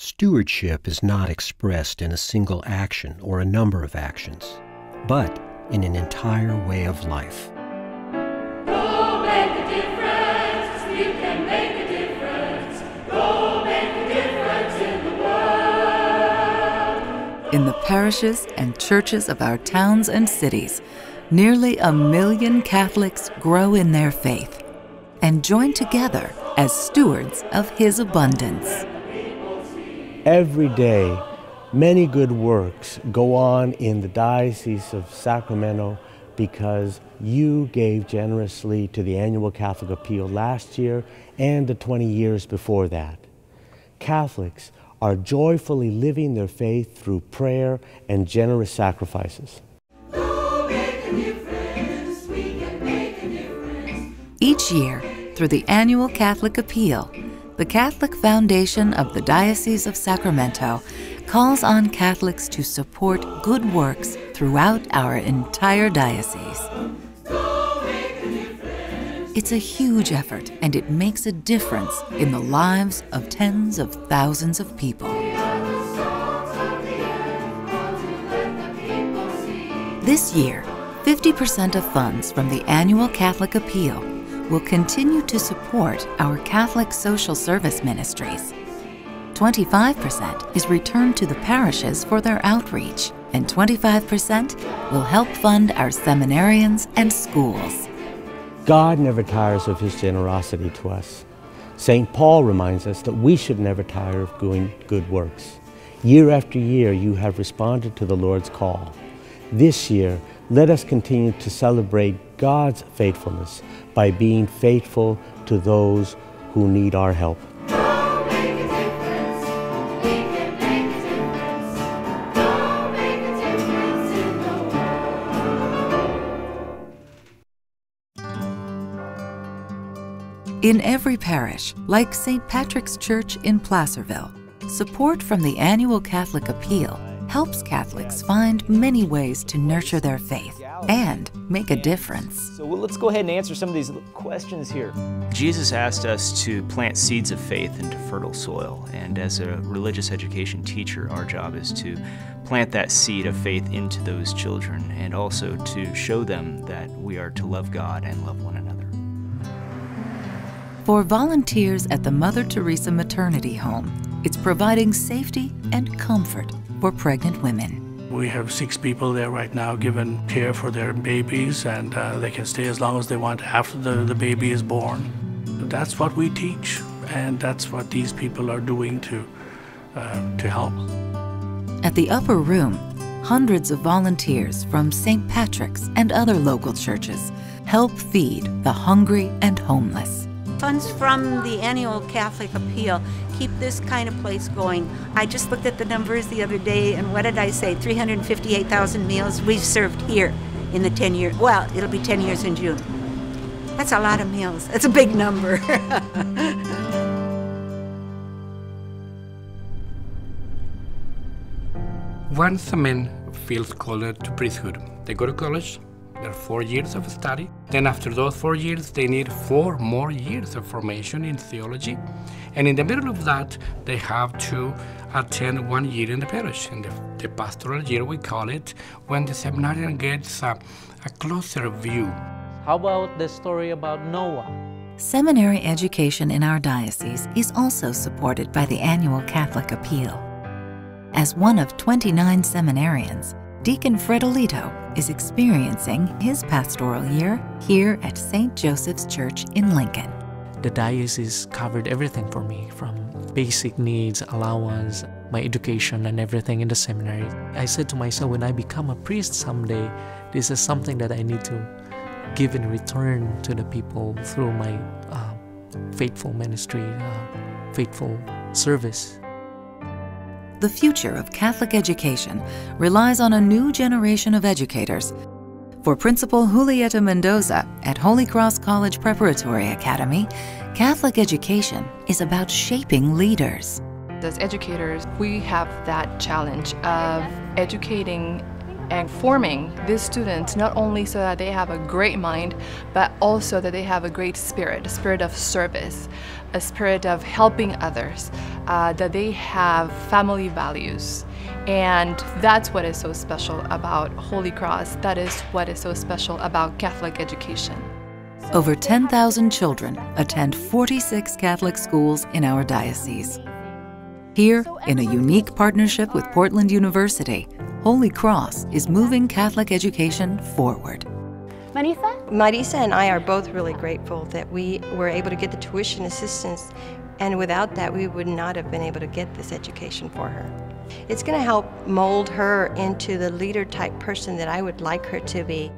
Stewardship is not expressed in a single action or a number of actions, but in an entire way of life. Go make a difference, you can make a difference. Go make a difference in the world. In the parishes and churches of our towns and cities, nearly 1 million Catholics grow in their faith and join together as stewards of His abundance. Every day, many good works go on in the Diocese of Sacramento because you gave generously to the annual Catholic Appeal last year and the 20 years before that. Catholics are joyfully living their faith through prayer and generous sacrifices. Go make a difference, we can make a difference. Each year, through the annual Catholic Appeal, the Catholic Foundation of the Diocese of Sacramento calls on Catholics to support good works throughout our entire diocese. It's a huge effort, and it makes a difference in the lives of tens of thousands of people. This year, 50% of funds from the annual Catholic Appeal will continue to support our Catholic social service ministries. 25% is returned to the parishes for their outreach, and 25% will help fund our seminarians and schools. God never tires of His generosity to us. St. Paul reminds us that we should never tire of doing good works. Year after year, you have responded to the Lord's call. This year, let us continue to celebrate God's faithfulness by being faithful to those who need our help. Go make a difference, we can make a difference. Go make a difference in the world. In every parish, like St. Patrick's Church in Placerville, support from the annual Catholic Appeal helps Catholics find many ways to nurture their faith and make a difference. So let's go ahead and answer some of these questions here. Jesus asked us to plant seeds of faith into fertile soil, and as a religious education teacher, our job is to plant that seed of faith into those children and also to show them that we are to love God and love one another. For volunteers at the Mother Teresa Maternity Home, it's providing safety and comfort for pregnant women. We have 6 people there right now giving care for their babies, and they can stay as long as they want after the baby is born. That's what we teach, and that's what these people are doing to help. At the upper room, hundreds of volunteers from St. Patrick's and other local churches help feed the hungry and homeless. Funds from the annual Catholic Appeal keep this kind of place going. I just looked at the numbers the other day, and what did I say? 358,000 meals we've served here in the 10 years. Well, it'll be 10 years in June. That's a lot of meals. That's a big number. Once a man feels called to priesthood, they go to college. There are 4 years of study. Then after those 4 years, they need 4 more years of formation in theology. And in the middle of that, they have to attend 1 year in the parish. In the pastoral year, we call it, when the seminarian gets a closer view. How about the story about Noah? Seminary education in our diocese is also supported by the annual Catholic Appeal. As one of 29 seminarians, Deacon Fredolito is experiencing his pastoral year here at St. Joseph's Church in Lincoln. The diocese covered everything for me, from basic needs, allowance, my education, and everything in the seminary. I said to myself, when I become a priest someday, this is something that I need to give in return to the people through my faithful ministry, faithful service. The future of Catholic education relies on a new generation of educators. For Principal Julieta Mendoza at Holy Cross College Preparatory Academy, Catholic education is about shaping leaders. As educators, we have that challenge of educating and forming these students not only so that they have a great mind, but also that they have a great spirit, a spirit of service, a spirit of helping others, that they have family values. And that's what is so special about Holy Cross. That is what is so special about Catholic education. Over 10,000 children attend 46 Catholic schools in our diocese. Here, in a unique partnership with Portland University, Holy Cross is moving Catholic education forward. Marisa and I are both really grateful that we were able to get the tuition assistance, and without that we would not have been able to get this education for her. It's going to help mold her into the leader type person that I would like her to be.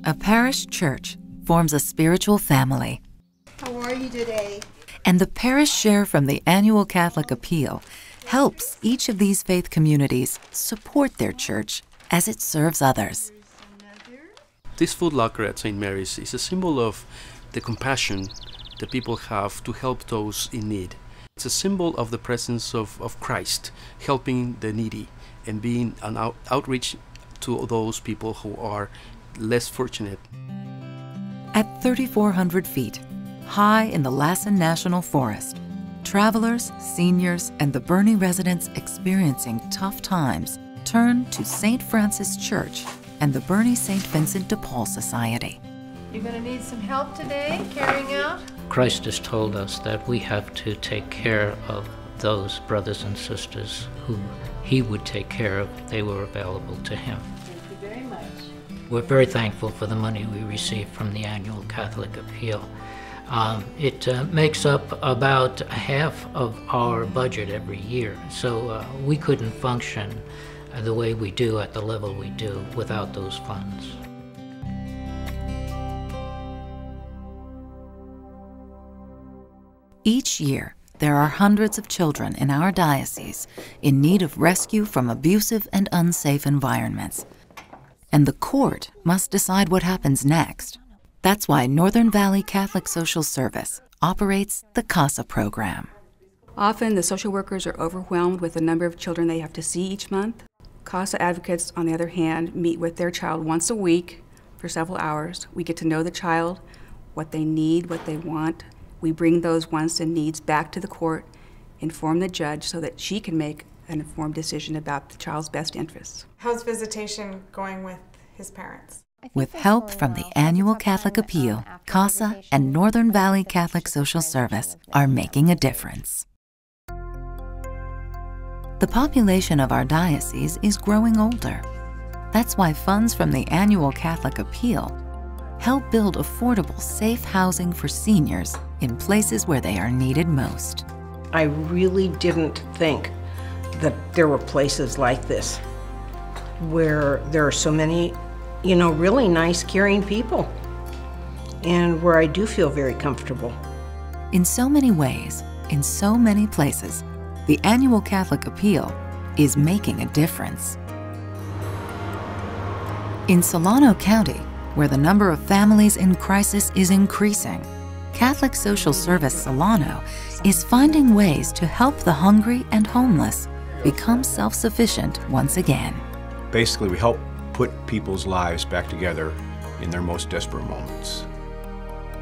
A parish church forms a spiritual family. How are you today? And the parish share from the annual Catholic Appeal helps each of these faith communities support their church as it serves others. This food locker at St. Mary's is a symbol of the compassion that people have to help those in need. It's a symbol of the presence of Christ helping the needy and being an outreach to those people who are less fortunate. At 3,400 feet, high in the Lassen National Forest, travelers, seniors, and the Bernie residents experiencing tough times turn to St. Francis Church and the Bernie St. Vincent de Paul Society. You're going to need some help today carrying out? Christ has told us that we have to take care of those brothers and sisters who he would take care of if they were available to him. Thank you very much. We're very thankful for the money we receive from the annual Catholic Appeal. It makes up about half of our budget every year, so we couldn't function the way we do at the level we do without those funds. Each year, there are hundreds of children in our diocese in need of rescue from abusive and unsafe environments. And the court must decide what happens next. That's why Northern Valley Catholic Social Service operates the CASA program. Often the social workers are overwhelmed with the number of children they have to see each month. CASA advocates, on the other hand, meet with their child once a week for several hours. We get to know the child, what they need, what they want. We bring those wants and needs back to the court, inform the judge so that she can make an informed decision about the child's best interests. How's visitation going with his parents? With help from the annual Catholic Appeal, CASA and Northern Valley Catholic Social Service are making a difference. The population of our diocese is growing older. That's why funds from the annual Catholic Appeal help build affordable, safe housing for seniors in places where they are needed most. I really didn't think that there were places like this where there are so many, really nice, caring people, and where I do feel very comfortable. In so many ways, in so many places, the annual Catholic Appeal is making a difference. In Solano County, where the number of families in crisis is increasing, Catholic Social Service Solano is finding ways to help the hungry and homeless become self-sufficient once again. Basically, we help put people's lives back together in their most desperate moments.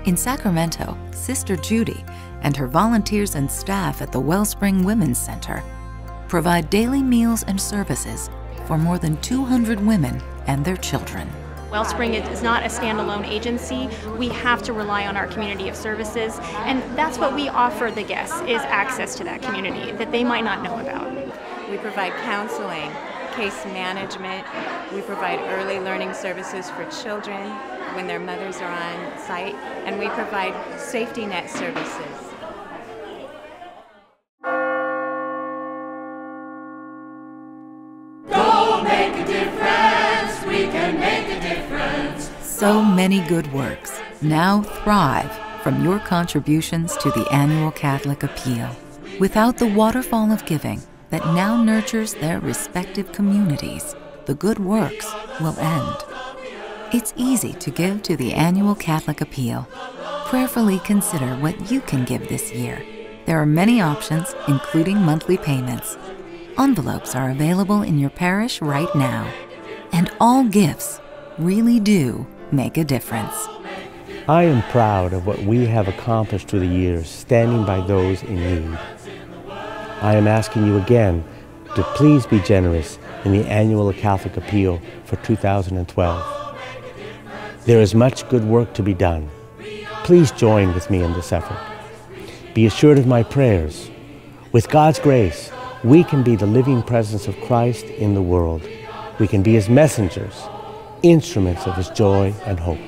In Sacramento, Sister Judy and her volunteers and staff at the Wellspring Women's Center provide daily meals and services for more than 200 women and their children. Wellspring is not a standalone agency. We have to rely on our community of services, and that's what we offer the guests, is access to that community that they might not know about. We provide counseling, case management, we provide early learning services for children when their mothers are on site, and we provide safety net services. Go make a difference, we can make a difference. So many good works now thrive from your contributions to the annual Catholic Appeal. Without the waterfall of giving that now nurtures their respective communities, the good works will end. It's easy to give to the annual Catholic Appeal. Prayerfully consider what you can give this year There are many options, including monthly payments. Envelopes are available in your parish right now. And all gifts really do make a difference. I am proud of what we have accomplished through the years, standing by those in need. I am asking you again to please be generous in the annual Catholic Appeal for 2012. There is much good work to be done. Please join with me in this effort. Be assured of my prayers. With God's grace, we can be the living presence of Christ in the world. We can be His messengers, instruments of His joy and hope.